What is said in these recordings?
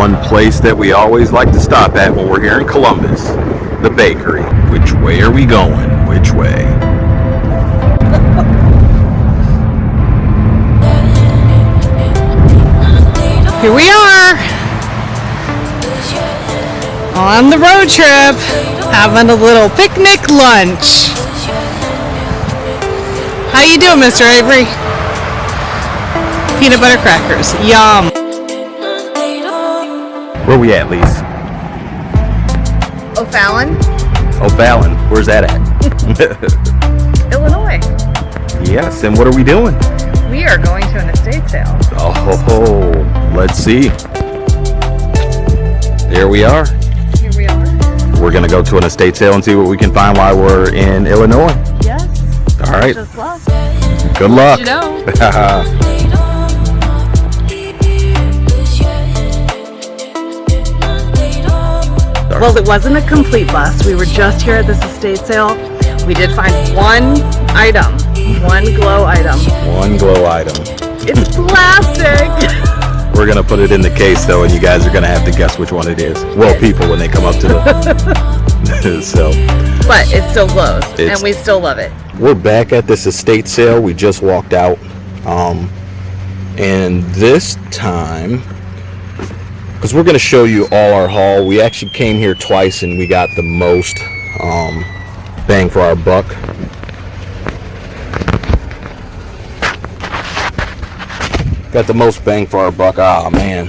one place that we always like to stop at when we're here in Columbus, the bakery. Which way are we going? Which way? Here we are on the road trip, having a little picnic lunch. How you doing, Mr. Avery? Peanut butter crackers, yum. Where we at, Lise? O'Fallon, O'Fallon. Where's that at? Illinois. Yes, and what are we doing? We are going to an estate sale. Oh, let's see. There we are. Here we are. We're going to go to an estate sale and see what we can find while we're in Illinois. Yes. All right. Just luck. Good luck. You know. Well, it wasn't a complete bust. We were just here at this estate sale. We did find one item, one glow item. One glow item. It's plastic. We're going to put it in the case, though, and you guys are going to have to guess which one it is. Well, people, when they come up to the... so. But it still glows, and we still love it. We're back at this estate sale. We just walked out. And this time, because we're going to show you all our haul. We actually came here twice, and we got the most bang for our buck. Got the most bang for our buck. Ah, man.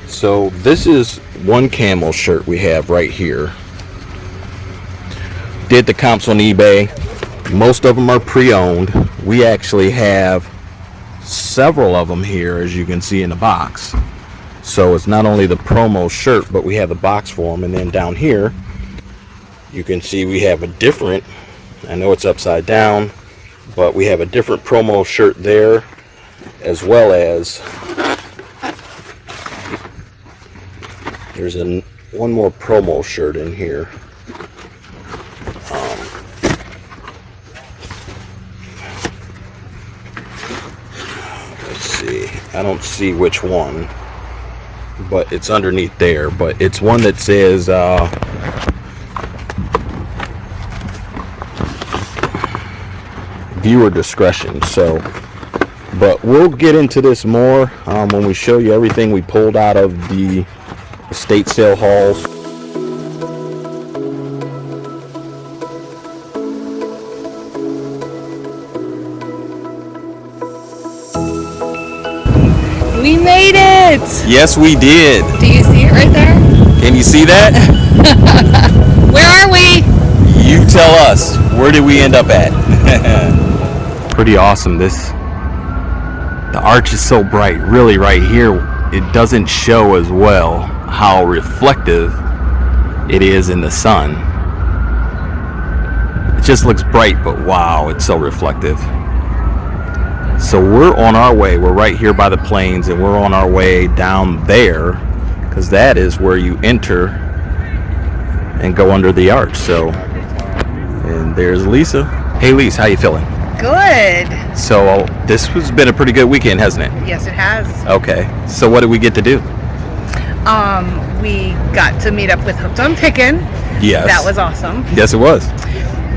So this is one Camel shirt we have right here. Did the comps on eBay. Most of them are pre-owned. We actually have several of them here, as you can see in the box. So it's not only the promo shirt, but we have the box for them. And then down here, you can see we have a different, I know it's upside down, but we have a different promo shirt there, as well as there's one more promo shirt in here. Let's see, I don't see which one, but it's underneath there. But it's one that says viewer discretion. So, but we'll get into this more when we show you everything we pulled out of the estate sale hauls. We made it! Yes, we did. Do you see it right there? Can you see that? Where are we? You tell us. Where did we end up at? Pretty awesome. The arch is so bright. Really, right here, it doesn't show as well how reflective it is in the sun. It just looks bright, but wow, it's so reflective. So we're on our way. We're right here by the planes, and we're on our way down there, because that is where you enter and go under the arch. So, and there's Lisa. Hey, Lisa, how you feeling? Good. So this has been a pretty good weekend, hasn't it? Yes, it has. Okay. So what did we get to do? We got to meet up with Hooked on Pickin'. Yes. That was awesome. Yes, it was.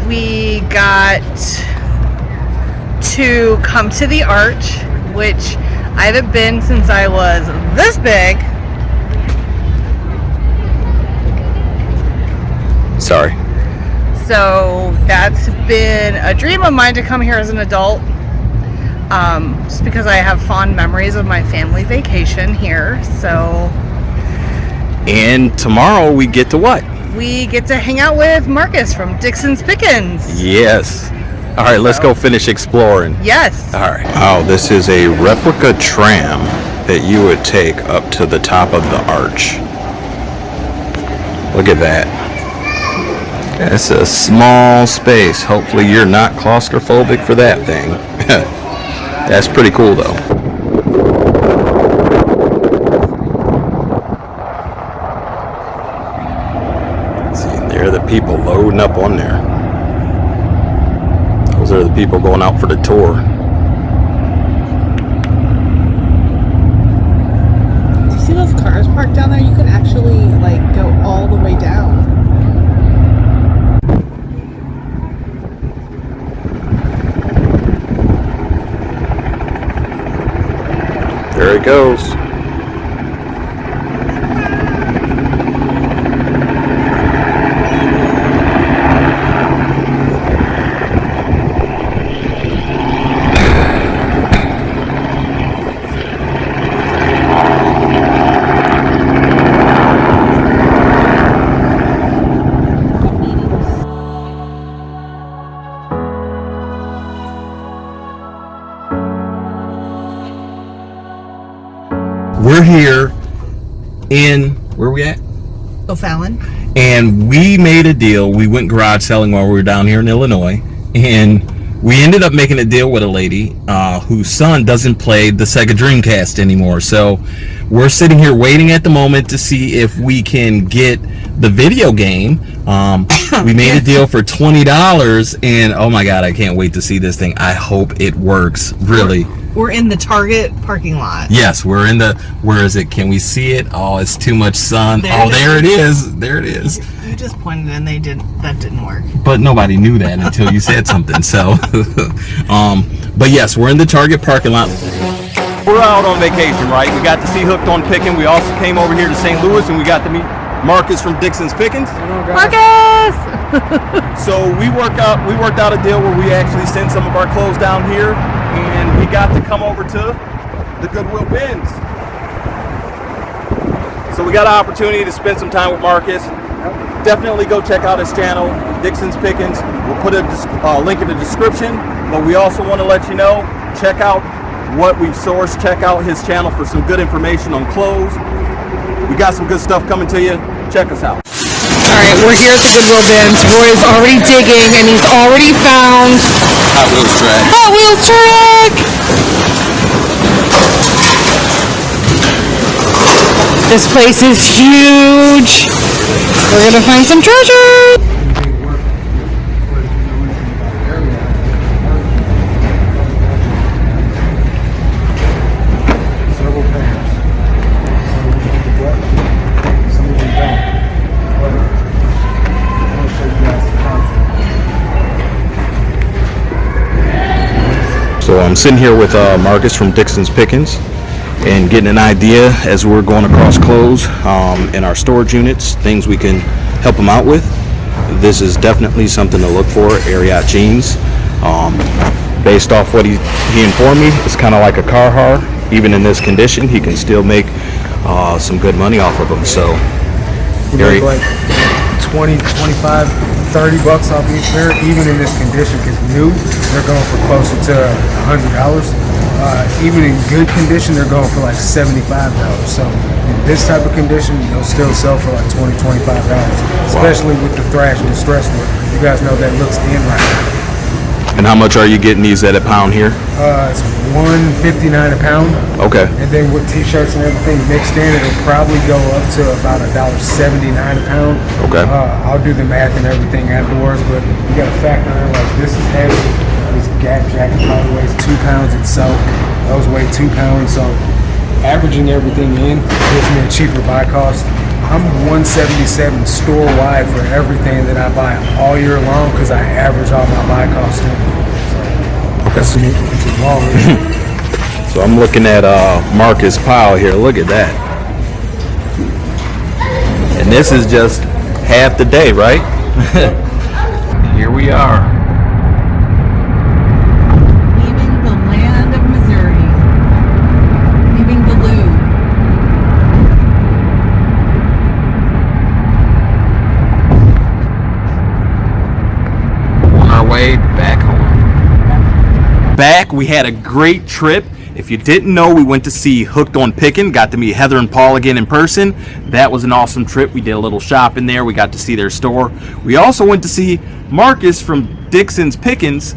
We got to come to the arch, which I haven't been since I was this big. Sorry. So that's been a dream of mine to come here as an adult, just because I have fond memories of my family vacation here. So, and tomorrow we get to what? We get to hang out with Marcus from Dixon's Pickens. Yes. All right, let's go finish exploring. Yes. All right. Oh, this is a replica tram that you would take up to the top of the arch. Look at that. It's a small space. Hopefully you're not claustrophobic for that thing. That's pretty cool, though. See, there are the people loading up on there. Those are the people going out for the tour. Do you see those cars parked walk down there, you can actually like go all the way down. There it goes. We're here in, where are we at? O'Fallon. And we made a deal. We went garage selling while we were down here in Illinois. And we ended up making a deal with a lady whose son doesn't play the Sega Dreamcast anymore. So we're sitting here waiting at the moment to see if we can get the video game. We made a deal for $20. And oh my God, I can't wait to see this thing. I hope it works, really. We're in the Target parking lot. Yes, we're in the, where is it? Can we see it? Oh, it's too much sun. There it is. There it is. You just pointed and that didn't work. But nobody knew that until you said something. So, but yes, we're in the Target parking lot. We're out on vacation, right? We got to see Hooked on Pickin'. We also came over here to St. Louis and we got to meet Marcus from Dixon's Pickens. Marcus! So we worked out a deal where we actually send some of our clothes down here, and we got to come over to the Goodwill bins. So we got an opportunity to spend some time with Marcus. Definitely go check out his channel, Dixon's Pickens. We'll put a link in the description, but we also want to let you know, check out what we've sourced. Check out his channel for some good information on clothes. We got some good stuff coming to you. Check us out. Alright, we're here at the Goodwill bins. Roy's already digging and he's already found Hot Wheels track. Hot Wheels track! This place is huge. We're gonna find some treasure. So I'm sitting here with Marcus from Dixon's Pickens and getting an idea as we're going across clothes in our storage units, things we can help him out with. This is definitely something to look for, Ariat Jeans. Based off what he informed me, it's kind of like a Carhartt. Even in this condition, he can still make some good money off of them. So, we make like 20, 25, 30 bucks off each pair, even in this condition, because new, they're going for closer to $100. Even in good condition, they're going for like $75. So in this type of condition, they'll still sell for like $20, $25, especially with the thrash distress look. You guys know that looks in right now. And how much are you getting these at a pound here? It's $1.59 a pound. Okay. And then with t-shirts and everything mixed in, it'll probably go up to about $1.79 a pound. Okay. I'll do the math and everything afterwards, but you got to factor in like this is heavy. This Gap jacket probably weighs 2 pounds itself. Those weigh 2 pounds. So averaging everything in gives me a cheaper buy cost. I'm $177 store wide for everything that I buy all year long because I average all my buy costs in. So it's long. So I'm looking at Marcus' pile here. Look at that. And this is just half the day, right? Here we are. Leaving the land of Missouri. Leaving the Lou. On our way back home. We had a great trip. If you didn't know, we went to see Hooked on Pickin', got to meet Heather and Paul again in person. That was an awesome trip. We did a little shopping there. We got to see their store. We also went to see Marcus from Dixon's Pickens.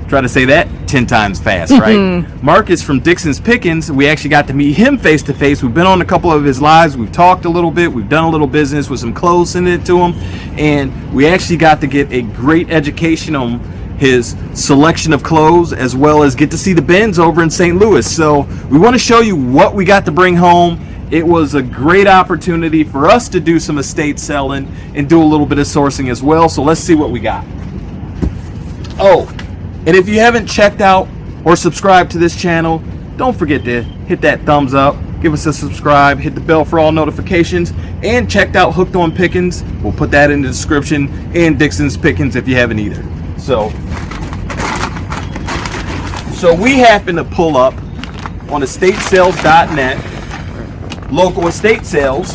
Try to say that 10 times fast, right? Marcus from Dixon's Pickens. We actually got to meet him face to face. We've been on a couple of his lives. We've talked a little bit. We've done a little business with some clothes, sending it to him. And we actually got to get a great education on his selection of clothes, as well as get to see the bins over in St. Louis. So we want to show you what we got to bring home it was a great opportunity for us to do some estate selling and do a little bit of sourcing as well. So let's see what we got. Oh, and if you haven't checked out or subscribed to this channel, don't forget to hit that thumbs up, give us a subscribe, hit the bell for all notifications, and checked out Hooked on Pickens. We'll put that in the description, and Dixon's Pickens if you haven't either. So we happen to pull up on estatesales.net, local estate sales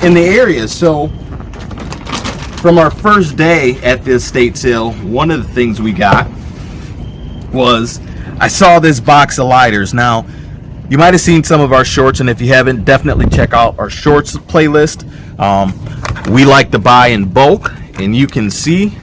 in the area. So from our first day at the estate sale, one of the things we got was, I saw this box of lighters. Now, you might have seen some of our shorts, and if you haven't, definitely check out our shorts playlist. We like to buy in bulk, and you can see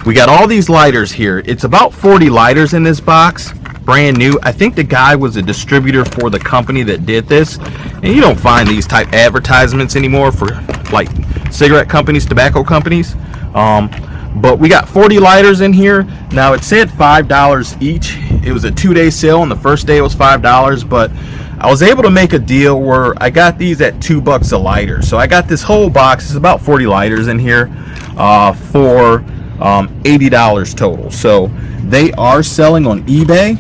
we got all these lighters here. It's about 40 lighters in this box, brand new. I think the guy was a distributor for the company that did this, and you don't find these type advertisements anymore for like cigarette companies, tobacco companies. But we got 40 lighters in here. Now it said $5 each. It was a 2-day sale, and the first day it was $5, but I was able to make a deal where I got these at $2 a lighter. So I got this whole box. It's about 40 lighters in here for $80 total. So they are selling on eBay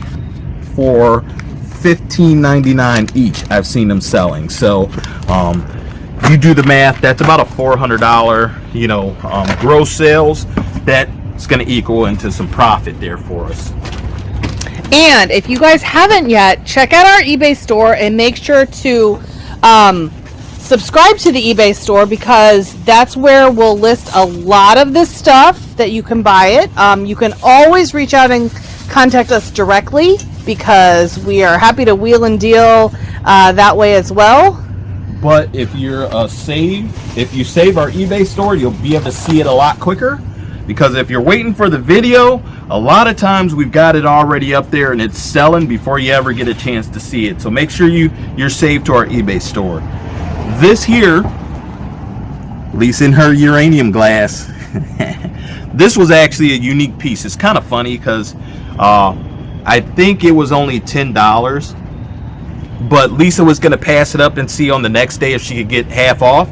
for $15.99 each. I've seen them selling. So you do the math, that's about a $400 gross sales. That's going to equal into some profit there for us. And if you guys haven't yet, check out our eBay store and make sure to subscribe to the eBay store, because that's where we'll list a lot of this stuff that you can buy it. You can always reach out and contact us directly, because we are happy to wheel and deal that way as well. But if you're if you save our eBay store, you'll be able to see it a lot quicker. Because if you're waiting for the video, a lot of times we've got it already up there and it's selling before you ever get a chance to see it. So make sure you're saved to our eBay store. This here, Lisa in her uranium glass, this was actually a unique piece. It's kind of funny because I think it was only $10, but Lisa was going to pass it up and see on the next day if she could get half off.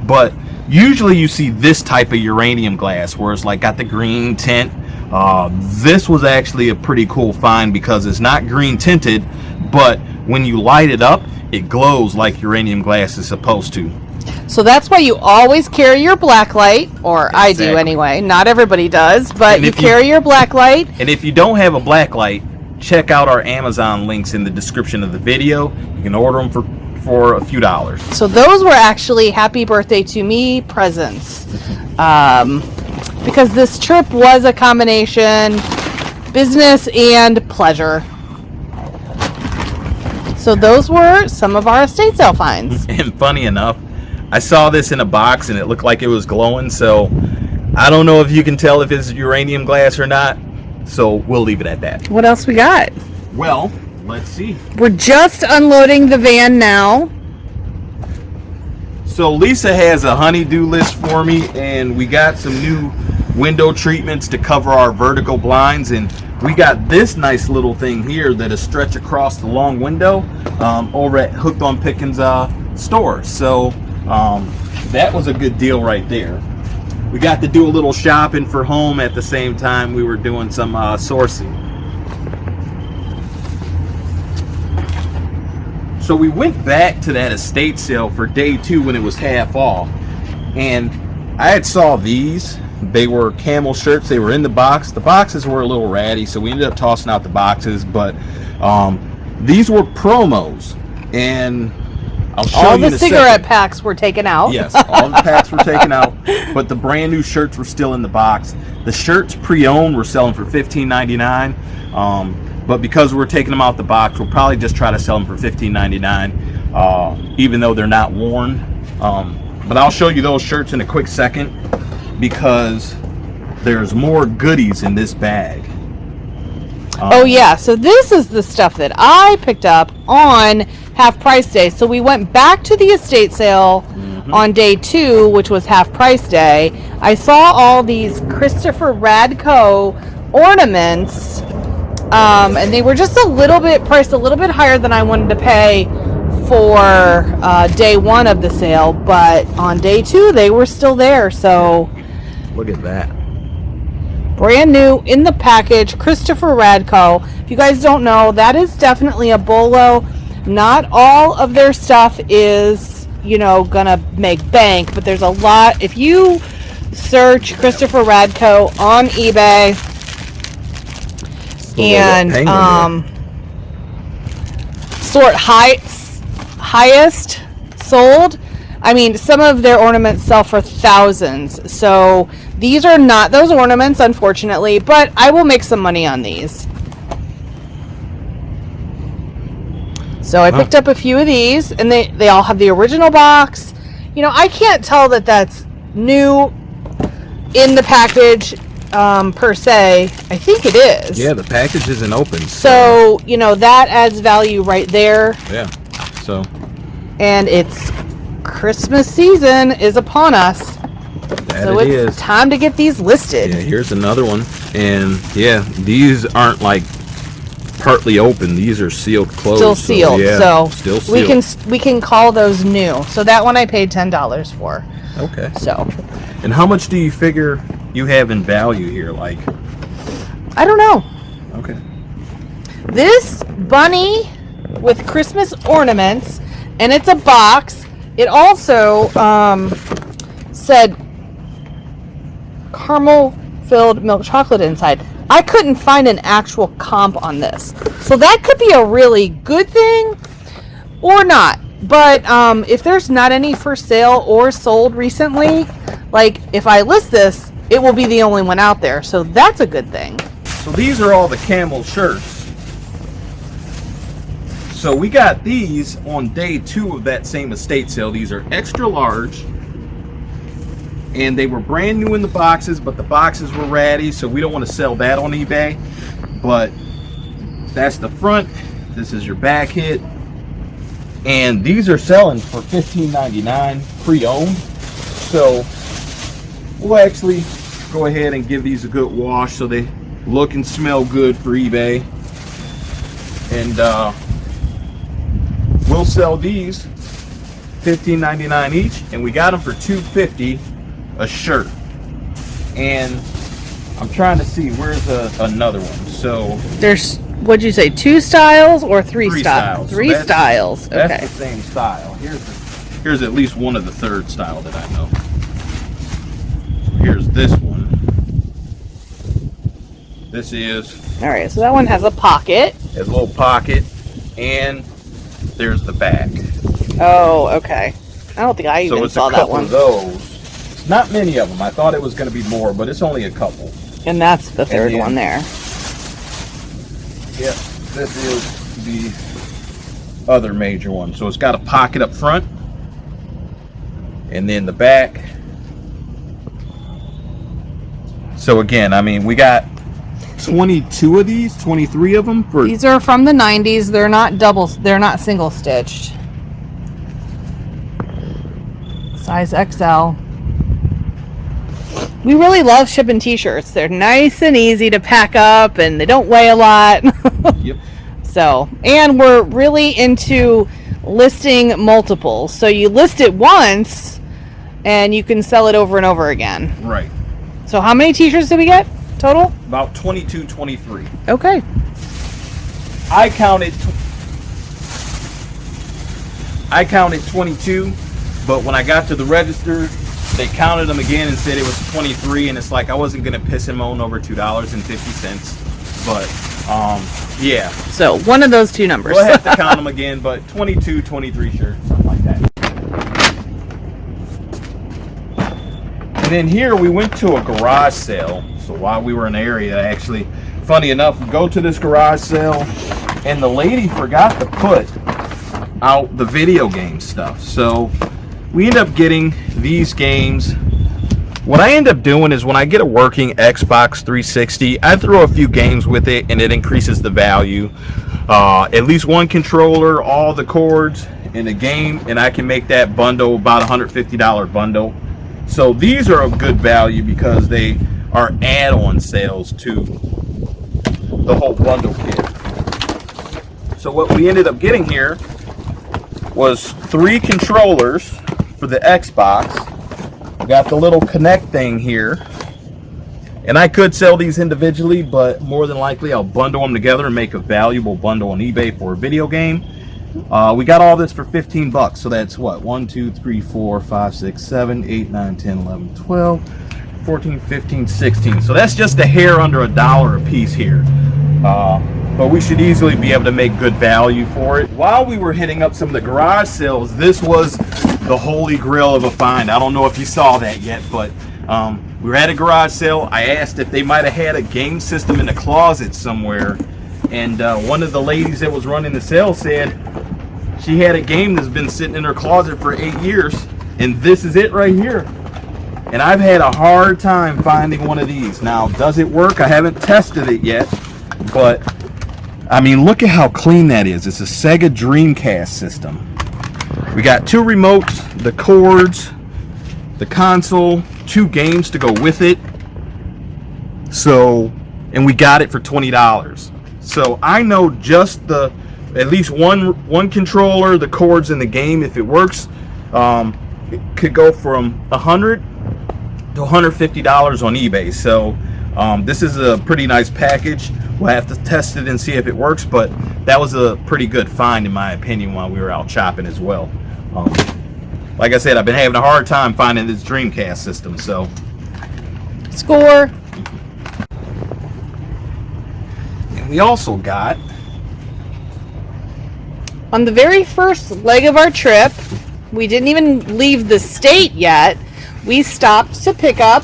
But usually you see this type of uranium glass where it's like got the green tint. This was actually a pretty cool find because it's not green tinted, but when you light it up, it glows like uranium glass is supposed to. So that's why you always carry your black light, or Exactly. I do anyway. Not everybody does, but you carry your black light. And if you don't have a black light, check out our Amazon links in the description of the video. You can order them for a few dollars. So those were actually happy birthday to me presents. Because this trip was a combination business and pleasure. So those were some of our estate sale finds. And funny enough, I saw this in a box and it looked like it was glowing, so I don't know if you can tell if it's uranium glass or not, so we'll leave it at that. What else we got? Well, let's see. We're just unloading the van now. So Lisa has a honey-do list for me, and we got some new window treatments to cover our vertical blinds, and we got this nice little thing here that is stretch across the long window over at Hooked on Pickens store. So that was a good deal right there. We got to do a little shopping for home at the same time we were doing some sourcing. So we went back to that estate sale for day 2 when it was half off, and I had saw these. They were Camel Shirts. They were in the box. The boxes were a little ratty, so we ended up tossing out the boxes, but these were promos, and I'll show All you in the a cigarette second. packs were taken out. Yes, all the packs were taken out, but the brand new shirts were still in the box. The shirts pre-owned were selling for $15.99, but because we're taking them out the box, we'll probably just try to sell them for $15.99, even though they're not worn. But I'll show you those shirts in a quick second, because there's more goodies in this bag. Oh yeah, so this is the stuff that I picked up on half price day. So we went back to the estate sale on day 2, which was half price day. I saw all these Christopher Radko ornaments and they were just a little bit priced a little bit higher than I wanted to pay for day one of the sale, but on day two they were still there. So Look at that. brand new in the package, Christopher Radko. If you guys don't know, that is definitely a bolo. Not all of their stuff is, gonna make bank, but there's a lot. If you search Christopher Radko on eBay and sort highest sold, I mean, some of their ornaments sell for thousands. So these are not those ornaments, unfortunately, but I will make some money on these. So I picked up a few of these, and they all have the original box. I can't tell that that's new in the package per se. I think it is. Yeah, the package isn't open. So, that adds value right there. Yeah. So. And it's Christmas season is upon us. So it's time to get these listed. Yeah, here's another one. And yeah, these aren't like partly open. These are sealed closed. Still sealed. So still sealed. we can call those new. So that one I paid $10 for. Okay. So. And how much do you figure you have in value here? Like, I don't know. Okay. This bunny with Christmas ornaments, and it's a box. It also said caramel filled milk chocolate inside. I couldn't find an actual comp on this. So that could be a really good thing or not. But if there's not any for sale or sold recently, like if I list this, it will be the only one out there. So that's a good thing. So these are all the Camel Shirts. So we got these on day 2 of that same estate sale. These are extra large. And they were brand new in the boxes, but the boxes were ratty, so we don't want to sell that on eBay. But that's the front. This is your back hit. And these are selling for $15.99 pre-owned. So we'll actually go ahead and give these a good wash so they look and smell good for eBay. And we'll sell these $15.99 each, and we got them for $2.50 a shirt. And I'm trying to see where's another one. So there's, what'd you say, 2 styles or 3 styles? 3 styles. Okay. That's the same style. Here's at least one of the third style that I know. Here's this one. This is. All right, so that one has a pocket. Has a little pocket, and there's the back. Oh, okay. I don't think I even saw that one. So it's a couple of those. Not many of them. I thought it was going to be more, but it's only a couple. And that's the third one there. Yep, this is the other major one. So it's got a pocket up front, and then the back. So again, I mean, we got 22 of these, 23 of them. These are from the 90s. They're not they're not single stitched. Size XL. We really love shipping t-shirts. They're nice and easy to pack up, and they don't weigh a lot. Yep. So, and we're really into listing multiples. So you list it once, and you can sell it over and over again. Right. So how many t-shirts did we get total? About 22, 23. Okay. I counted 22, but when I got to the register, they counted them again and said it was 23, and it's like I wasn't gonna piss and moan over $2.50, but yeah. So one of those two numbers. We'll have to count them again, but 22, 23 shirts, something like that. And then here we went to a garage sale. So while we were in the area, actually, funny enough, we go to this garage sale, and the lady forgot to put out the video game stuff. So we end up getting these games. What I end up doing is when I get a working Xbox 360, I throw a few games with it, and it increases the value. At least one controller, all the cords, in a game, and I can make that bundle about $150 bundle. So these are a good value because they are add-on sales to the whole bundle kit. So what we ended up getting here was 3 controllers for the Xbox. We got the little Connect thing here. And I could sell these individually, but more than likely I'll bundle them together and make a valuable bundle on eBay for a video game. We got all this for 15 bucks. So that's what? 1, 2, 3, 4, 5, 6, 7, 8, 9, 10, 11, 12, 14, 15, 16. So that's just a hair under $1 a piece here. But we should easily be able to make good value for it. While we were hitting up some of the garage sales, this was the holy grail of a find. I don't know if you saw that yet, but we were at a garage sale. I asked if they might have had a game system in the closet somewhere, and one of the ladies that was running the sale said she had a game that's been sitting in her closet for 8 years, and this is it right here. And I've had a hard time finding one of these. Now, does it work? I haven't tested it yet, but I mean, look at how clean that is. It's a Sega Dreamcast system. We got 2 remotes, the cords, the console, 2 games to go with it. So, and we got it for $20. So I know just at least one controller, the cords, and the game, if it works, it could go from $100 to $150 on eBay. So this is a pretty nice package. We'll have to test it and see if it works, but that was a pretty good find in my opinion while we were out shopping as well. Like I said, I've been having a hard time finding this Dreamcast system, so. Score. And we also got, On the very first leg of our trip, we didn't even leave the state yet. We stopped to pick up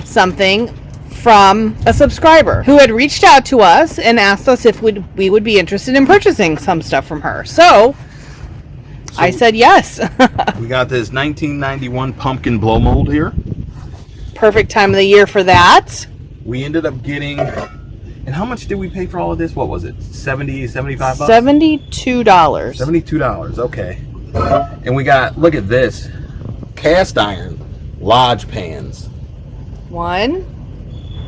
something from a subscriber who had reached out to us and asked us if we would be interested in purchasing some stuff from her. So I said yes. we got this 1991 pumpkin blow mold here. Perfect time of the year for that. We ended up getting, and how much did we pay for all of this? What was it? 70, 75 bucks? $72. $72, okay. And we got, look at this, cast iron lodge pans. 1,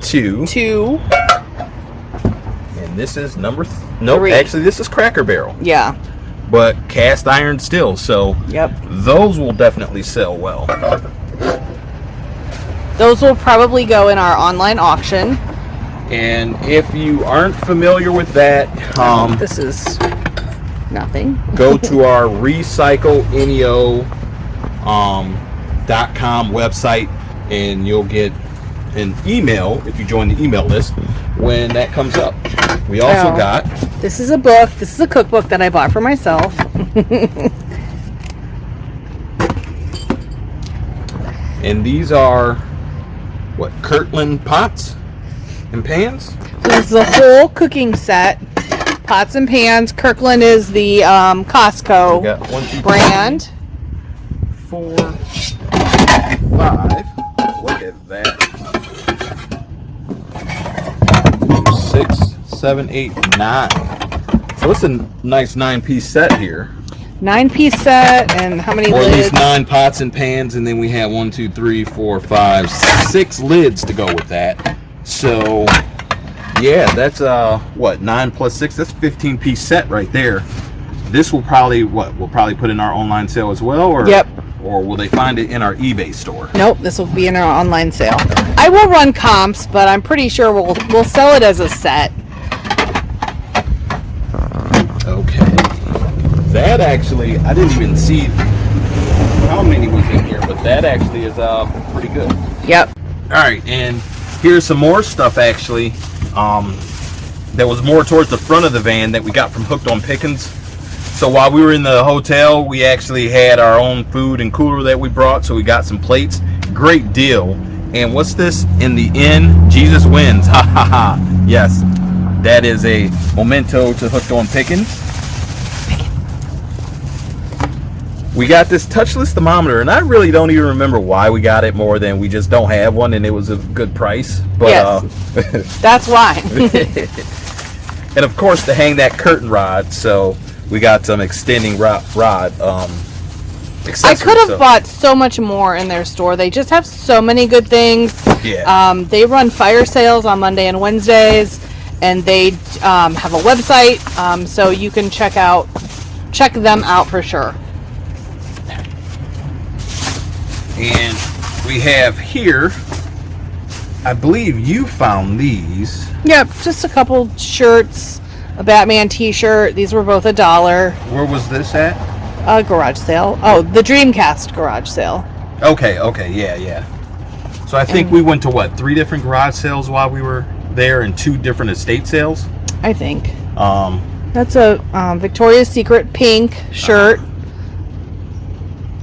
2. 2. And this is number, nope, 3. actually this is Cracker Barrel. Yeah. But cast iron still, so Yep. those will definitely sell well. Those will probably go in our online auction. And if you aren't familiar with that, This is nothing. go to our recycleneo.com website, and you'll get an email if you join the email list when that comes up. We also got, This is a book. This is a cookbook that I bought for myself. and these are what, Kirtland pots and pans? This is a whole cooking set. Pots and pans. Kirkland is the We Costco got 1, 2, 3, brand. 4, 5. Look at that. 6, 7, 8, 9. So it's a nice 9-piece set here. 9-piece set, and how many Or at lids? least 9 pots and pans, and then we have 1, 2, 3, 4, 5, 6 lids to go with that. So yeah, that's what, 9 plus 6, that's a 15-piece set right there. This will probably, we'll probably put in our online sale as well, or Yep. or will they find it in our eBay store? Nope, this will be in our online sale. I will run comps, but I'm pretty sure we'll sell it as a set. Okay. That actually, I didn't even see how many was in here, but that actually is pretty good. Yep. All right, and here's some more stuff actually. That was more towards the front of the van that we got from Hooked on Pickens. So while we were in the hotel, we actually had our own food and cooler that we brought, so we got some plates. Great deal. And what's this? In the end, Jesus wins. Ha ha ha. Yes, that is a memento to Hooked on Pickens. We got this touchless thermometer, and I really don't even remember why we got it, more than we just don't have one, and it was a good price. But Yes. That's why. and of course to hang that curtain rod, so we got some extending rod I accessories. could have bought so much more in their store. They just have so many good things. Yeah. They run fire sales on Monday and Wednesdays, and they have a website, so you can check them out for sure. And we have here, I believe you found these. Yep, just a couple shirts, a Batman t-shirt. These were both $1. Where was this at? A garage sale. Oh, the Dreamcast garage sale. Okay, yeah. So I think we went to what, 3 different garage sales while we were there, and 2 different estate sales. I think. That's a Victoria's Secret pink shirt.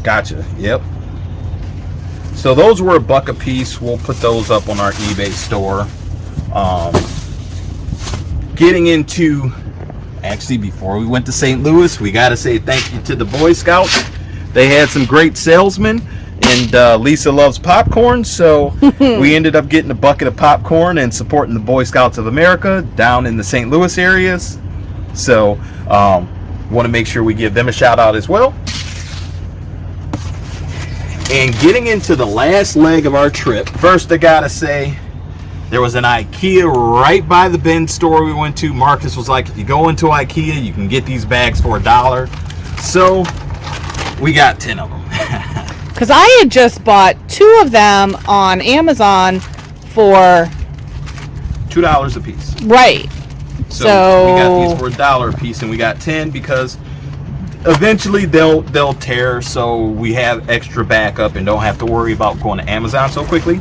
Gotcha. Yep. So those were $1 a piece. We'll put those up on our eBay store. Getting into, actually, before we went to St. Louis, we got to say thank you to the Boy Scouts. They had some great salesmen, and Lisa loves popcorn, so we ended up getting a bucket of popcorn and supporting the Boy Scouts of America down in the St. Louis areas. So want to make sure we give them a shout out as well. And getting into the last leg of our trip, first I gotta say, there was an Ikea right by the bin store we went to. Marcus was like, if you go into Ikea, you can get these bags for $1. So we got 10 of them. Because I had just bought 2 of them on Amazon for $2 a piece. Right. So we got these for $1 a piece, and we got 10 because eventually they'll tear, so we have extra backup and don't have to worry about going to Amazon so quickly.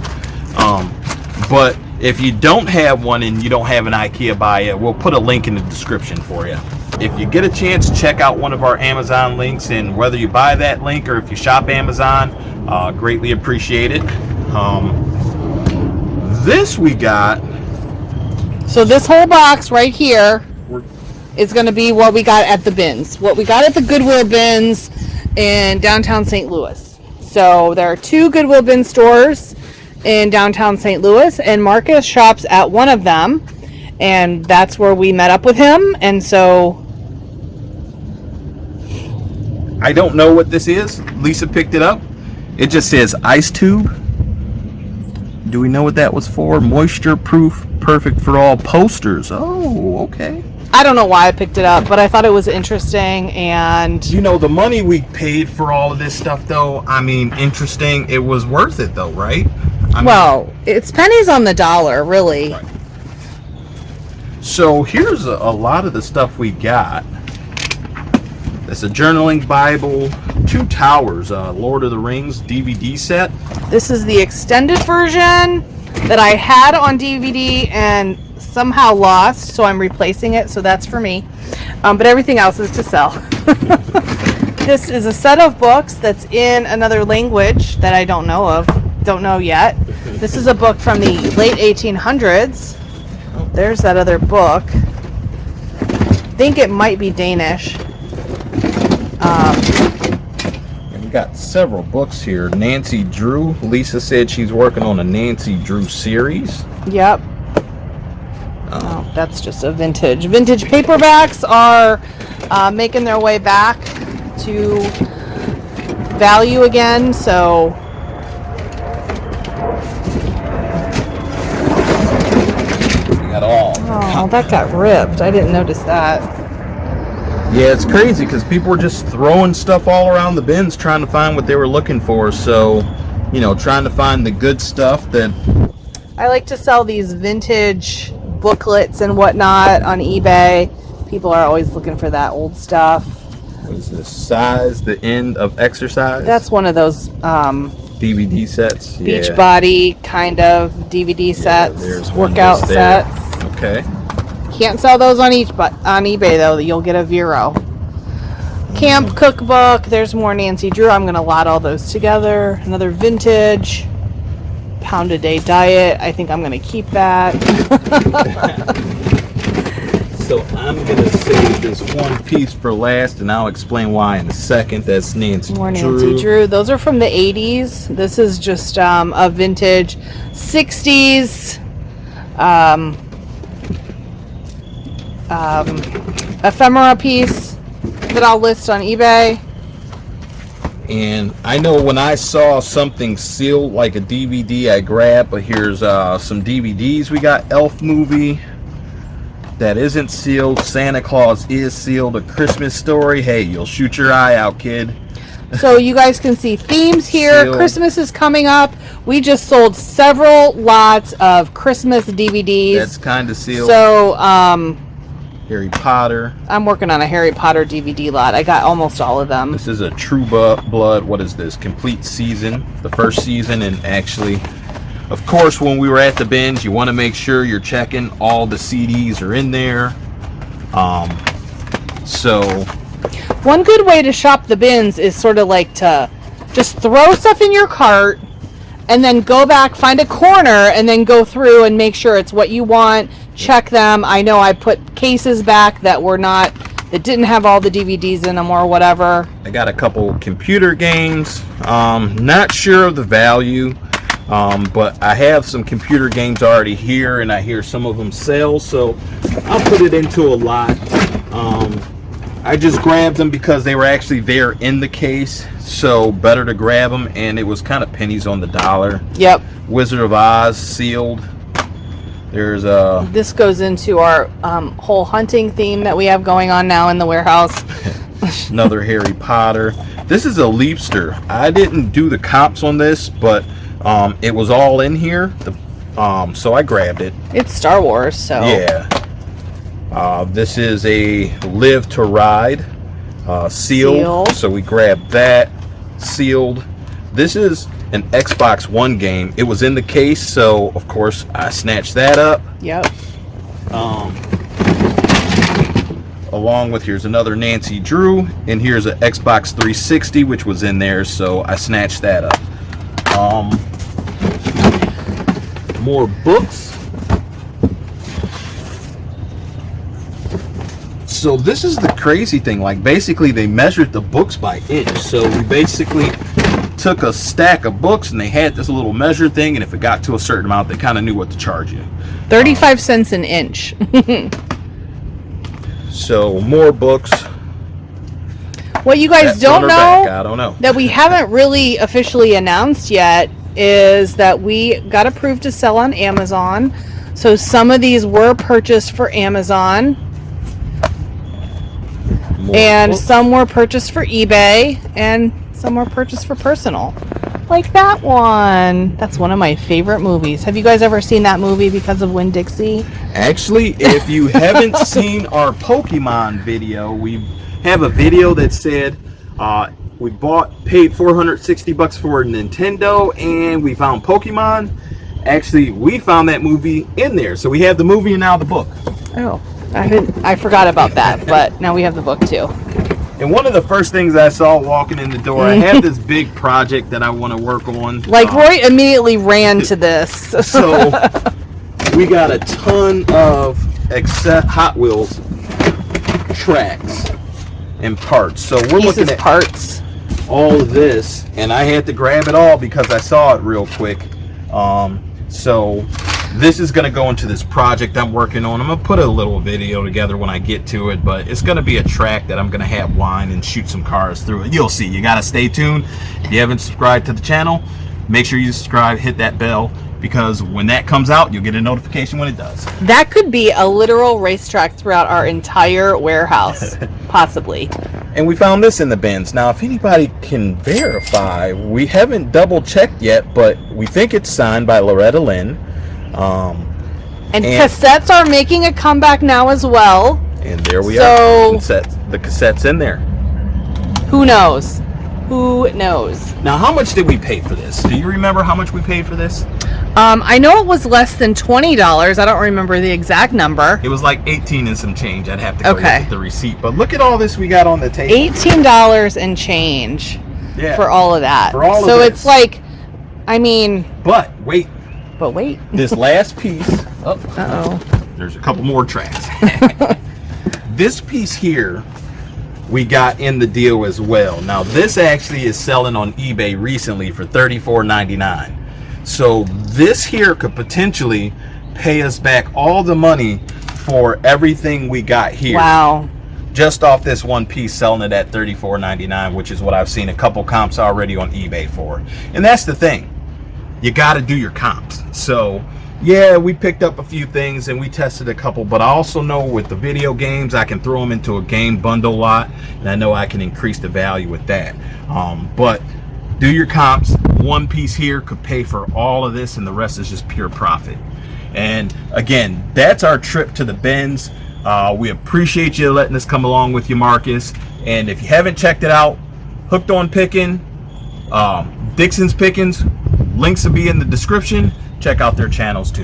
But if you don't have one and you don't have an Ikea buy yet, we'll put a link in the description for you. If you get a chance, check out one of our Amazon links, and whether you buy that link or if you shop Amazon, greatly appreciate it. This we got. So this whole box right here is going to be what we got at the bins. What we got at the Goodwill bins in downtown St. Louis. So there are 2 Goodwill bin stores in downtown St. Louis, and Marcus shops at one of them, and that's where we met up with him. And so I don't know what this is. Lisa picked it up. It just says ice tube. Do we know what that was for? Moisture proof, perfect for all posters. Oh, okay. I don't know why I picked it up, but I thought it was interesting. And you know, the money we paid for all of this stuff, though, I mean, interesting. It was worth it, though, right? Well, it's pennies on the dollar, really. Right. So here's a lot of the stuff we got. It's a journaling Bible, 2 Towers, Lord of the Rings DVD set. This is the extended version that I had on DVD and somehow lost, so I'm replacing it, so that's for me. But everything else is to sell. This is a set of books that's in another language that I don't know yet. This is a book from the late 1800s. There's that other book. I think it might be Danish. And we got several books here. Nancy Drew. Lisa said she's working on a Nancy Drew series. Yep. Oh, that's just a vintage. Vintage paperbacks are making their way back to value again, so we got all. Oh, that got ripped. I didn't notice that. Yeah, it's crazy because people were just throwing stuff all around the bins trying to find what they were looking for. So, you know, trying to find the good stuff that... I like to sell these vintage booklets and whatnot on eBay. People are always looking for that old stuff. What is this? Size, the End of Exercise? That's one of those DVD sets. Beachbody kind of DVD sets. There's one workout just there. sets. Okay. Can't sell those on eBay though. You'll get a Vero. Camp cookbook. There's more Nancy Drew. I'm gonna lot all those together. Another vintage pound a day diet. I think I'm gonna keep that. So I'm gonna save this one piece for last, and I'll explain why in a second. That's Nancy Drew. More Nancy Drew. Those are from the 80s. This is just a vintage 60s ephemera piece that I'll list on eBay. And I know when I saw something sealed like a DVD, I grabbed. But here's some DVDs. We got Elf movie. that isn't sealed. Santa Claus is sealed. A Christmas Story. Hey, you'll shoot your eye out, kid. So you guys can see themes here. Sealed. Christmas is coming up. We just sold several lots of Christmas DVDs. That's kind of sealed. So, Harry Potter. I'm working on a Harry Potter DVD lot. I got almost all of them. This is a True Blood. What is this? Complete season. The first season. And actually, of course, when we were at the binge, you want to make sure you're checking all the CDs are in there. So one good way to shop the bins is sort of like to just throw stuff in your cart and then go back, find a corner, and then go through and make sure it's what you want. Check them. I know I put cases back that didn't have all the DVDs in them or whatever. I got a couple computer games. Not sure of the value. But I have some computer games already here, and I hear some of them sell, so I'll put it into a lot. I just grabbed them because they were actually there in the case, so better to grab them, and it was kind of pennies on the dollar. Yep. Wizard of Oz sealed. There's a... This goes into our whole hunting theme that we have going on now in the warehouse. Another Harry Potter. This is a Leapster. I didn't do the comps on this, but it was all in here, so I grabbed it. It's Star Wars, so yeah. This is a Live to Ride sealed, so we grabbed that. Sealed. This is an Xbox One game. It was in the case, so of course I snatched that up. Yep. Along with, here's another Nancy Drew, and here's an Xbox 360, which was in there, so I snatched that up. More books. So this is the crazy thing, like basically they measured the books by inch. So we basically took a stack of books and they had this little measure thing, and if it got to a certain amount, they kind of knew what to charge you. 35 cents an inch. So more books. What you guys don't know, I don't know, that we haven't really officially announced yet, is that we got approved to sell on Amazon. So some of these were purchased for Amazon, and some were purchased for eBay, and some were purchased for personal. Like that one. That's one of my favorite movies. Have you guys ever seen that movie because of Winn-Dixie? Actually, if you haven't seen our Pokemon video, we have a video that said we paid $460 for a Nintendo, and we found Pokemon. Actually, we found that movie in there, so we have the movie and now the book. Oh, I forgot about that, but now we have the book too. And one of the first things I saw walking in the door, I have this big project that I want to work on. Like, Roy immediately ran to this. So we got a ton of Hot Wheels tracks and parts. So we're looking at parts. All of this, and I had to grab it all because I saw it real quick. So this is going to go into this project I'm working on. I'm going to put a little video together when I get to it, but it's going to be a track that I'm going to have line and shoot some cars through it. You'll see. You got to stay tuned. If you haven't subscribed to the channel, make sure you subscribe, hit that bell, because when that comes out, you'll get a notification when it does. That could be a literal racetrack throughout our entire warehouse, possibly. And we found this in the bins. Now, if anybody can verify, we haven't double checked yet, but we think it's signed by Loretta Lynn. And cassettes are making a comeback now as well. And there we are. The cassette's in there. Who knows? Who knows? Now, how much did we pay for this? Do you remember how much we paid for this? I know it was less than $20. I don't remember the exact number. It was like 18 and some change. I'd have to go look at the receipt. But look at all this we got on the table. $18 and change for all of that. For all so of it's like, I mean... But wait. This last piece... There's a couple more tracks. This piece here, we got in the deal as well. Now, this actually is selling on eBay recently for $34.99. So this here could potentially pay us back all the money for everything we got here. Wow. Just off this one piece, selling it at $34.99, which is what I've seen a couple comps already on eBay for. And that's the thing. You got to do your comps. So yeah, we picked up a few things and we tested a couple, but I also know with the video games, I can throw them into a game bundle lot, and I know I can increase the value with that. But do your comps. One piece here could pay for all of this, and the rest is just pure profit. And again, that's our trip to the bins. We appreciate you letting us come along with you, Marcus. And if you haven't checked it out, Hooked on Picking, Dixon's Pickings, links will be in the description. Check out their channels too.